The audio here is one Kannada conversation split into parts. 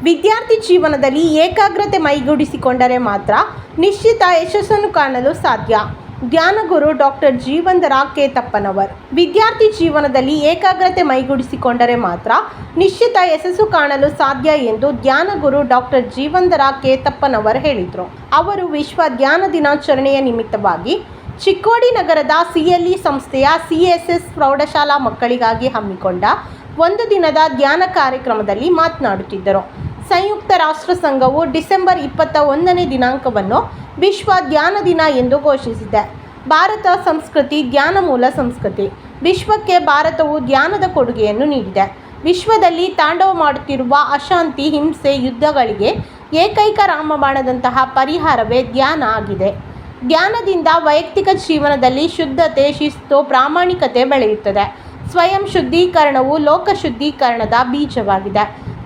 ವಿದ್ಯಾರ್ಥಿ ಜೀವನದಲ್ಲಿ ಏಕಾಗ್ರತೆ ಮೈಗೂಡಿಸಿಕೊಂಡರೆ ಮಾತ್ರ ನಿಶ್ಚಿತ ಯಶಸ್ಸನ್ನು ಕಾಣಲು ಸಾಧ್ಯ. ಧ್ಯಾನಗುರು ಡಾಕ್ಟರ್ ಜೀವಂದರ ಕೇತಪ್ಪನವರ್. ವಿದ್ಯಾರ್ಥಿ ಜೀವನದಲ್ಲಿ ಏಕಾಗ್ರತೆ ಮೈಗೂಡಿಸಿಕೊಂಡರೆ ಮಾತ್ರ ನಿಶ್ಚಿತ ಯಶಸ್ಸು ಕಾಣಲು ಸಾಧ್ಯ ಎಂದು ಧ್ಯಾನಗುರು ಡಾಕ್ಟರ್ ಜೀವಂದರ ಕೇತಪ್ಪನವರ್ ಹೇಳಿದರು. ಅವರು ವಿಶ್ವ ಧ್ಯಾನ ದಿನಾಚರಣೆಯ ನಿಮಿತ್ತವಾಗಿ ಚಿಕ್ಕೋಡಿ ನಗರದ CLE ಸಂಸ್ಥೆಯ CSS ಪ್ರೌಢಶಾಲಾ ಮಕ್ಕಳಿಗಾಗಿ ಹಮ್ಮಿಕೊಂಡ ಒಂದು ದಿನದ ಧ್ಯಾನ ಕಾರ್ಯಕ್ರಮದಲ್ಲಿ ಮಾತನಾಡುತ್ತಿದ್ದರು. ಸಂಯುಕ್ತ ರಾಷ್ಟ್ರ ಸಂಘವು ಡಿಸೆಂಬರ್ 21ನೇ ದಿನಾಂಕವನ್ನು ವಿಶ್ವ ಧ್ಯಾನ ದಿನ ಎಂದು ಘೋಷಿಸಿದೆ. ಭಾರತ ಸಂಸ್ಕೃತಿ ಧ್ಯಾನ ಮೂಲ ಸಂಸ್ಕೃತಿ. ವಿಶ್ವಕ್ಕೆ ಭಾರತವು ಧ್ಯಾನದ ಕೊಡುಗೆಯನ್ನು ನೀಡಿದೆ. ವಿಶ್ವದಲ್ಲಿ ತಾಂಡವ ಮಾಡುತ್ತಿರುವ ಅಶಾಂತಿ, ಹಿಂಸೆ, ಯುದ್ಧಗಳಿಗೆ ಏಕೈಕ ರಾಮಬಾಣದಂತಹ ಪರಿಹಾರವೇ ಧ್ಯಾನ ಆಗಿದೆ. ಧ್ಯಾನದಿಂದ ವೈಯಕ್ತಿಕ ಜೀವನದಲ್ಲಿ ಶುದ್ಧತೆ, ಶಿಸ್ತು, ಪ್ರಾಮಾಣಿಕತೆ ಬೆಳೆಯುತ್ತದೆ. ಸ್ವಯಂ ಶುದ್ಧೀಕರಣವು ಲೋಕ ಶುದ್ಧೀಕರಣದ ಬೀಜವಾಗಿದೆ.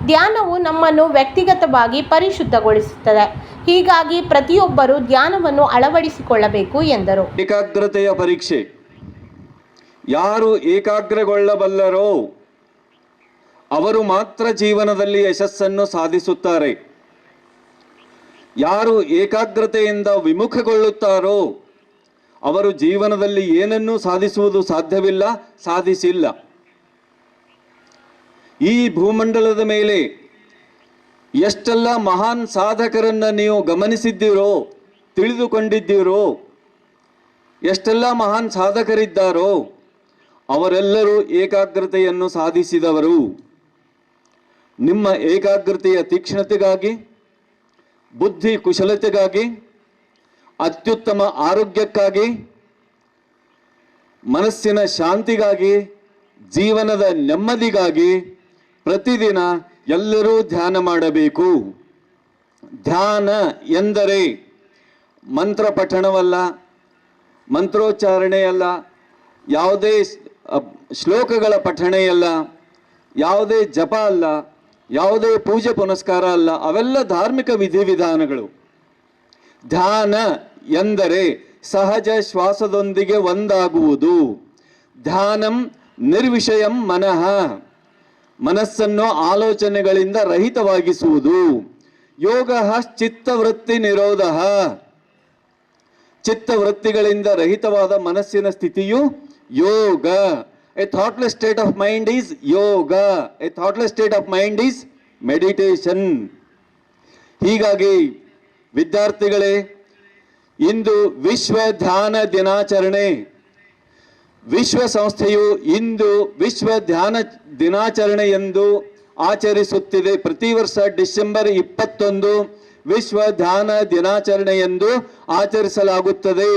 ಧ್ಯಾನವು ನಮ್ಮನ್ನು ವ್ಯಕ್ತಿಗತವಾಗಿ ಪರಿಶುದ್ಧಗೊಳಿಸುತ್ತದೆ. ಹೀಗಾಗಿ ಪ್ರತಿಯೊಬ್ಬರೂ ಧ್ಯಾನವನ್ನು ಅಳವಡಿಸಿಕೊಳ್ಳಬೇಕು ಎಂದರು. ಏಕಾಗ್ರತೆಯ ಪರೀಕ್ಷೆ. ಯಾರು ಏಕಾಗ್ರಗೊಳ್ಳಬಲ್ಲರೋ ಅವರು ಮಾತ್ರ ಜೀವನದಲ್ಲಿ ಯಶಸ್ಸನ್ನು ಸಾಧಿಸುತ್ತಾರೆ. ಯಾರು ಏಕಾಗ್ರತೆಯಿಂದ ವಿಮುಖಗೊಳ್ಳುತ್ತಾರೋ ಅವರು ಜೀವನದಲ್ಲಿ ಏನನ್ನೂ ಸಾಧಿಸುವುದು ಸಾಧ್ಯವಿಲ್ಲ, ಸಾಧಿಸಿಲ್ಲ. ಈ ಭೂಮಂಡಲದ ಮೇಲೆ ಎಷ್ಟೆಲ್ಲ ಮಹಾನ್ ಸಾಧಕರನ್ನು ನೀವು ಗಮನಿಸಿದ್ದೀರೋ, ತಿಳಿದುಕೊಂಡಿದ್ದೀರೋ, ಎಷ್ಟೆಲ್ಲ ಮಹಾನ್ ಸಾಧಕರಿದ್ದಾರೋ ಅವರೆಲ್ಲರೂ ಏಕಾಗ್ರತೆಯನ್ನು ಸಾಧಿಸಿದವರು. ನಿಮ್ಮ ಏಕಾಗ್ರತೆಯ ತೀಕ್ಷ್ಣತೆಗಾಗಿ, ಬುದ್ಧಿ ಕುಶಲತೆಗಾಗಿ, ಅತ್ಯುತ್ತಮ ಆರೋಗ್ಯಕ್ಕಾಗಿ, ಮನಸ್ಸಿನ ಶಾಂತಿಗಾಗಿ, ಜೀವನದ ನೆಮ್ಮದಿಗಾಗಿ ಪ್ರತಿದಿನ ಎಲ್ಲರೂ ಧ್ಯಾನ ಮಾಡಬೇಕು. ಧ್ಯಾನ ಎಂದರೆ ಮಂತ್ರ ಪಠಣವಲ್ಲ, ಮಂತ್ರೋಚ್ಚಾರಣೆಯಲ್ಲ, ಯಾವುದೇ ಶ್ಲೋಕಗಳ ಪಠಣೆಯಲ್ಲ, ಯಾವುದೇ ಜಪ ಅಲ್ಲ, ಯಾವುದೇ ಪೂಜೆ ಪುನಸ್ಕಾರ ಅಲ್ಲ. ಅವೆಲ್ಲ ಧಾರ್ಮಿಕ ವಿಧಿವಿಧಾನಗಳು. ಧ್ಯಾನ ಎಂದರೆ ಸಹಜ ಶ್ವಾಸದೊಂದಿಗೆ ಒಂದಾಗುವುದು. ಧ್ಯಾನಂ ನಿರ್ವಿಷಯಂ ಮನಃ, ಮನಸ್ಸನ್ನು ಆಲೋಚನೆಗಳಿಂದ ರಹಿತವಾಗಿಸುವುದು. ಯೋಗ ಚಿತ್ತವೃತ್ತಿ ನಿರೋಧ, ಚಿತ್ತವೃತ್ತಿಗಳಿಂದ ರಹಿತವಾದ ಮನಸ್ಸಿನ ಸ್ಥಿತಿಯು ಯೋಗ. A thoughtless state of mind is yoga. A thoughtless state of mind is meditation. ಹೀಗಾಗಿ ವಿದ್ಯಾರ್ಥಿಗಳೇ, ಇಂದು ವಿಶ್ವ ಧ್ಯಾನ ದಿನಾಚರಣೆ. ವಿಶ್ವಸಂಸ್ಥೆಯು ಇಂದು ವಿಶ್ವ ಧ್ಯಾನ ದಿನಾಚರಣೆ ಎಂದು ಆಚರಿಸುತ್ತಿದೆ. ಪ್ರತಿ ವರ್ಷ ಡಿಸೆಂಬರ್ 21 ವಿಶ್ವ ಧ್ಯಾನ ದಿನಾಚರಣೆ ಎಂದು ಆಚರಿಸಲಾಗುತ್ತದೆ.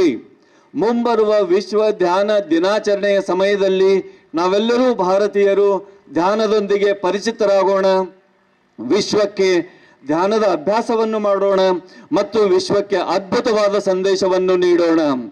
ಮುಂಬರುವ ವಿಶ್ವ ಧ್ಯಾನ ದಿನಾಚರಣೆಯ ಸಮಯದಲ್ಲಿ ನಾವೆಲ್ಲರೂ ಭಾರತೀಯರು ಧ್ಯಾನದೊಂದಿಗೆ ಪರಿಚಿತರಾಗೋಣ. ವಿಶ್ವಕ್ಕೆ ಧ್ಯಾನದ ಅಭ್ಯಾಸವನ್ನು ಮಾಡೋಣ ಮತ್ತು ವಿಶ್ವಕ್ಕೆ ಅದ್ಭುತವಾದ ಸಂದೇಶವನ್ನು ನೀಡೋಣ.